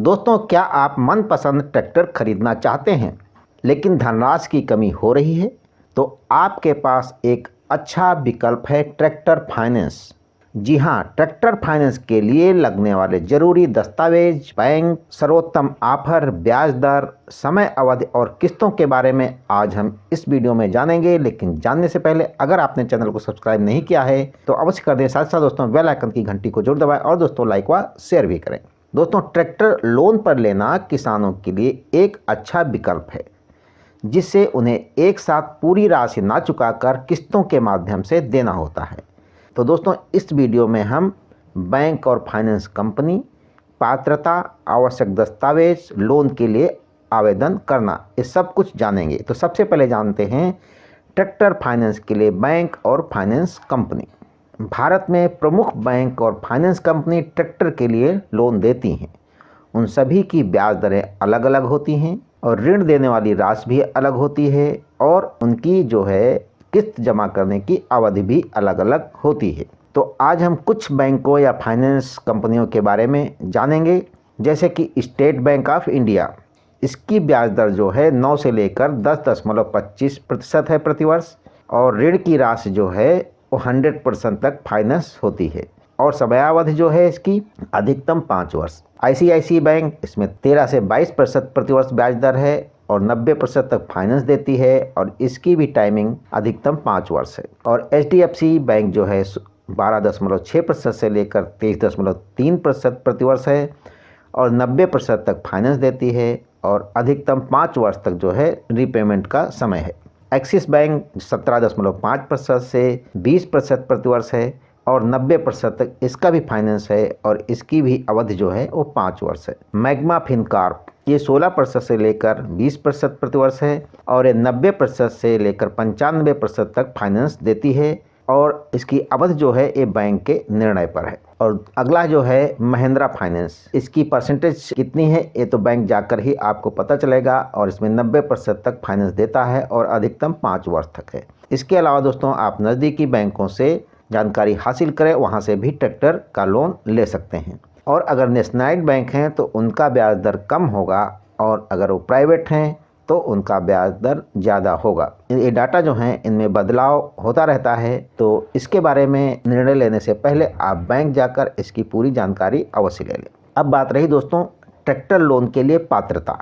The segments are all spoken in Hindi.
दोस्तों, क्या आप मनपसंद ट्रैक्टर खरीदना चाहते हैं लेकिन धनराशि की कमी हो रही है? तो आपके पास एक अच्छा विकल्प है ट्रैक्टर फाइनेंस। जी हाँ, ट्रैक्टर फाइनेंस के लिए लगने वाले जरूरी दस्तावेज, बैंक, सर्वोत्तम ऑफर, ब्याज दर, समय अवधि और किस्तों के बारे में आज हम इस वीडियो में जानेंगे। लेकिन जानने से पहले अगर आपने चैनल को सब्सक्राइब नहीं किया है तो अवश्य कर दें। साथ साथ दोस्तों बेल आइकन की घंटी को जरूर दबाएं और दोस्तों लाइक व शेयर भी करें। दोस्तों, ट्रैक्टर लोन पर लेना किसानों के लिए एक अच्छा विकल्प है, जिससे उन्हें एक साथ पूरी राशि ना चुकाकर किस्तों के माध्यम से देना होता है। तो दोस्तों, इस वीडियो में हम बैंक और फाइनेंस कंपनी, पात्रता, आवश्यक दस्तावेज, लोन के लिए आवेदन करना, ये सब कुछ जानेंगे। तो सबसे पहले जानते हैं ट्रैक्टर फाइनेंस के लिए बैंक और फाइनेंस कंपनी। भारत में प्रमुख बैंक और फाइनेंस कंपनी ट्रैक्टर के लिए लोन देती हैं। उन सभी की ब्याज दरें अलग अलग होती हैं और ऋण देने वाली राशि भी अलग होती है और उनकी जो है किस्त जमा करने की अवधि भी अलग अलग होती है। तो आज हम कुछ बैंकों या फाइनेंस कंपनियों के बारे में जानेंगे, जैसे कि स्टेट बैंक ऑफ इंडिया। इसकी ब्याज दर जो है 9 से लेकर 10.25% है प्रतिवर्ष और ऋण की राशि जो है वो 100% तक फाइनेंस होती है और समयावधि जो है इसकी अधिकतम 5 वर्ष। ICICI बैंक इसमें 13 से 22% प्रतिवर्ष ब्याज दर है और 90% तक फाइनेंस देती है और इसकी भी टाइमिंग अधिकतम 5 वर्ष है। और HDFC बैंक जो है 12.6% से लेकर 23.3% प्रतिवर्ष है और 90% तक फाइनेंस देती है और अधिकतम 5 वर्ष तक जो है रीपेमेंट का समय है। एक्सिस बैंक 17.5% से 20% प्रतिवर्ष है और 90% तक इसका भी फाइनेंस है और इसकी भी अवधि जो है वो 5 वर्ष है। मैग्मा फिनकॉर्प ये 16% से लेकर 20% प्रतिवर्ष है और ये 90% से लेकर 95% तक फाइनेंस देती है और इसकी अवधि जो है ये बैंक के निर्णय पर है। और अगला जो है महिंद्रा फाइनेंस, इसकी परसेंटेज कितनी है ये तो बैंक जाकर ही आपको पता चलेगा और इसमें 90% तक फाइनेंस देता है और अधिकतम 5 वर्ष तक है। इसके अलावा दोस्तों आप नज़दीकी बैंकों से जानकारी हासिल करें, वहाँ से भी ट्रैक्टर का लोन ले सकते हैं। और अगर नेशनलाइज्ड बैंक हैं तो उनका ब्याज दर कम होगा और अगर वो प्राइवेट हैं तो उनका ब्याज दर ज़्यादा होगा। ये डाटा जो हैं इनमें बदलाव होता रहता है, तो इसके बारे में निर्णय लेने से पहले आप बैंक जाकर इसकी पूरी जानकारी अवश्य ले लें। अब बात रही दोस्तों ट्रैक्टर लोन के लिए पात्रता।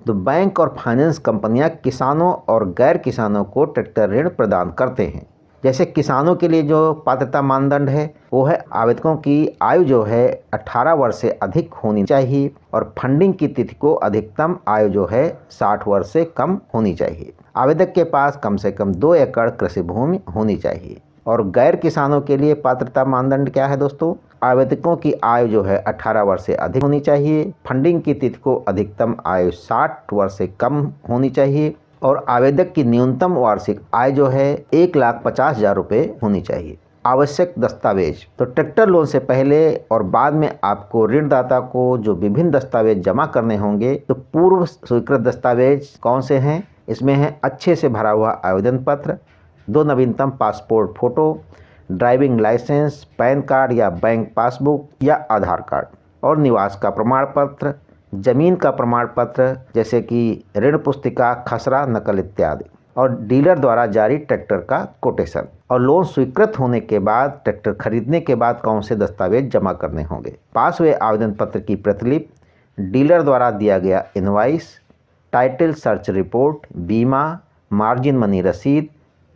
तो बैंक और फाइनेंस कंपनियां किसानों और गैर किसानों को ट्रैक्टर ऋण प्रदान करते हैं। जैसे किसानों के लिए जो पात्रता मानदंड है वो है आवेदकों की आयु जो है 18 वर्ष से अधिक होनी चाहिए और फंडिंग की तिथि को अधिकतम आयु जो है 60 वर्ष से कम होनी चाहिए। आवेदक के पास कम से कम 2 एकड़ कृषि भूमि होनी चाहिए। और गैर किसानों के लिए पात्रता मानदंड क्या है दोस्तों? आवेदकों की आयु जो है 18 वर्ष से अधिक होनी चाहिए, फंडिंग की तिथि को अधिकतम आयु 60 वर्ष से कम होनी चाहिए और आवेदक की न्यूनतम वार्षिक आय जो है 1,50,000 रुपये होनी चाहिए। आवश्यक दस्तावेज, तो ट्रैक्टर लोन से पहले और बाद में आपको ऋणदाता को जो विभिन्न दस्तावेज जमा करने होंगे, तो पूर्व स्वीकृत दस्तावेज कौन से हैं? इसमें है अच्छे से भरा हुआ आवेदन पत्र, 2 नवीनतम passport photo, driving licence, PAN card या बैंक पासबुक या आधार कार्ड और निवास का प्रमाण पत्र, जमीन का प्रमाण पत्र जैसे कि ऋण पुस्तिका, खसरा, नकल इत्यादि और डीलर द्वारा जारी ट्रैक्टर का कोटेशन। और लोन स्वीकृत होने के बाद ट्रैक्टर खरीदने के बाद कौन से दस्तावेज जमा करने होंगे? पास हुए आवेदन पत्र की प्रतिलिपि, डीलर द्वारा दिया गया इनवॉइस, टाइटल सर्च रिपोर्ट, बीमा, मार्जिन मनी रसीद,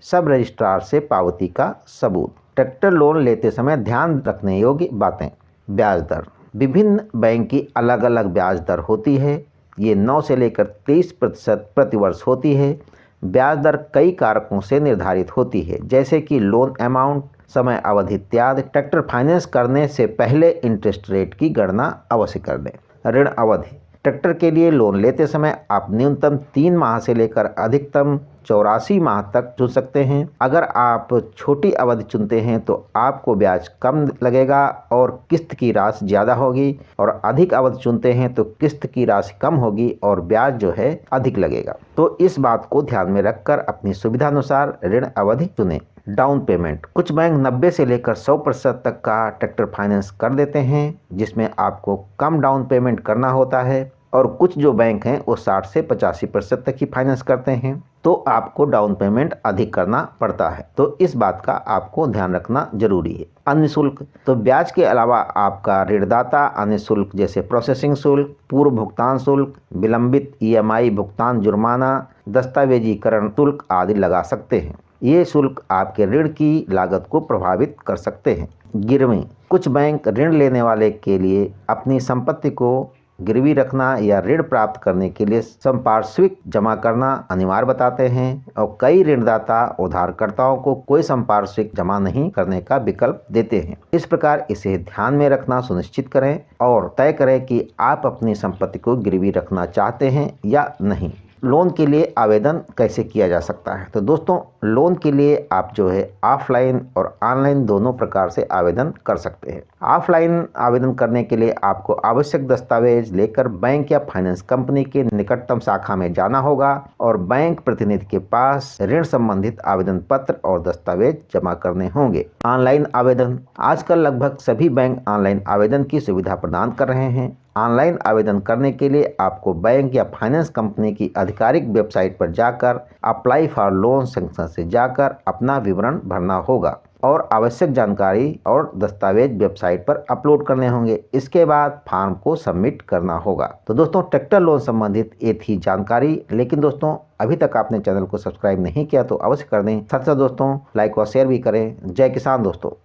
सब रजिस्ट्रार से पावती का सबूत। ट्रैक्टर लोन लेते समय ध्यान रखने योग्य बातें। ब्याज दर, विभिन्न बैंक की अलग अलग ब्याज दर होती है। ये 9 से लेकर 23% प्रतिवर्ष होती है। ब्याज दर कई कारकों से निर्धारित होती है, जैसे कि लोन अमाउंट, समय अवधि इत्यादि। ट्रैक्टर फाइनेंस करने से पहले इंटरेस्ट रेट की गणना अवश्य कर लें। ऋण अवधि, ट्रैक्टर के लिए लोन लेते समय आप न्यूनतम 3 माह से लेकर अधिकतम 84 माह तक चुन सकते हैं। अगर आप छोटी अवधि चुनते हैं तो आपको ब्याज कम लगेगा और किस्त की राशि ज़्यादा होगी, और अधिक अवधि चुनते हैं तो किस्त की राशि कम होगी और ब्याज जो है अधिक लगेगा। तो इस बात को ध्यान में रखकर अपनी सुविधानुसार ऋण अवधि चुनें। Down payment. कुछ बैंक 90 से लेकर 100% तक का ट्रैक्टर फाइनेंस कर देते हैं, जिसमें आपको कम डाउन पेमेंट करना होता है, और कुछ जो बैंक हैं वो 60 से 85% तक ही फाइनेंस करते हैं, तो आपको डाउन पेमेंट अधिक करना पड़ता है। तो इस बात का आपको ध्यान रखना जरूरी है। अन्य शुल्क, तो ब्याज के अलावा आपका ऋणदाता अन्य शुल्क जैसे प्रोसेसिंग शुल्क, पूर्व भुगतान शुल्क, विलंबित EMI भुगतान, जुर्माना, दस्तावेजीकरण शुल्क आदि लगा सकते हैं। ये शुल्क आपके ऋण की लागत को प्रभावित कर सकते हैं। गिरवी, कुछ बैंक ऋण लेने वाले के लिए अपनी संपत्ति को गिरवी रखना या ऋण प्राप्त करने के लिए संपार्श्विक जमा करना अनिवार्य बताते हैं, और कई ऋणदाता उधारकर्ताओं को कोई संपार्श्विक जमा नहीं करने का विकल्प देते हैं। इस प्रकार इसे ध्यान में रखना सुनिश्चित करें और तय करें कि आप अपनी संपत्ति को गिरवी रखना चाहते हैं या नहीं। लोन के लिए आवेदन कैसे किया जा सकता है? तो दोस्तों, लोन के लिए आप जो है ऑफलाइन और ऑनलाइन दोनों प्रकार से आवेदन कर सकते हैं। ऑफलाइन आवेदन करने के लिए आपको आवश्यक दस्तावेज लेकर बैंक या फाइनेंस कंपनी के निकटतम शाखा में जाना होगा और बैंक प्रतिनिधि के पास ऋण संबंधित आवेदन पत्र और दस्तावेज जमा करने होंगे। ऑनलाइन आवेदन, आजकल लगभग सभी बैंक ऑनलाइन आवेदन की सुविधा प्रदान कर रहे हैं। ऑनलाइन आवेदन करने के लिए आपको बैंक या फाइनेंस कंपनी की आधिकारिक वेबसाइट पर जाकर अप्लाई फॉर लोन सेक्शन से जाकर अपना विवरण भरना होगा और आवश्यक जानकारी और दस्तावेज वेबसाइट पर अपलोड करने होंगे। इसके बाद फॉर्म को सबमिट करना होगा। तो दोस्तों, ट्रैक्टर लोन संबंधित ये थी जानकारी। लेकिन दोस्तों, अभी तक आपने चैनल को सब्सक्राइब नहीं किया तो अवश्य कर दें। साथ साथ दोस्तों लाइक और शेयर भी करें। जय किसान दोस्तों।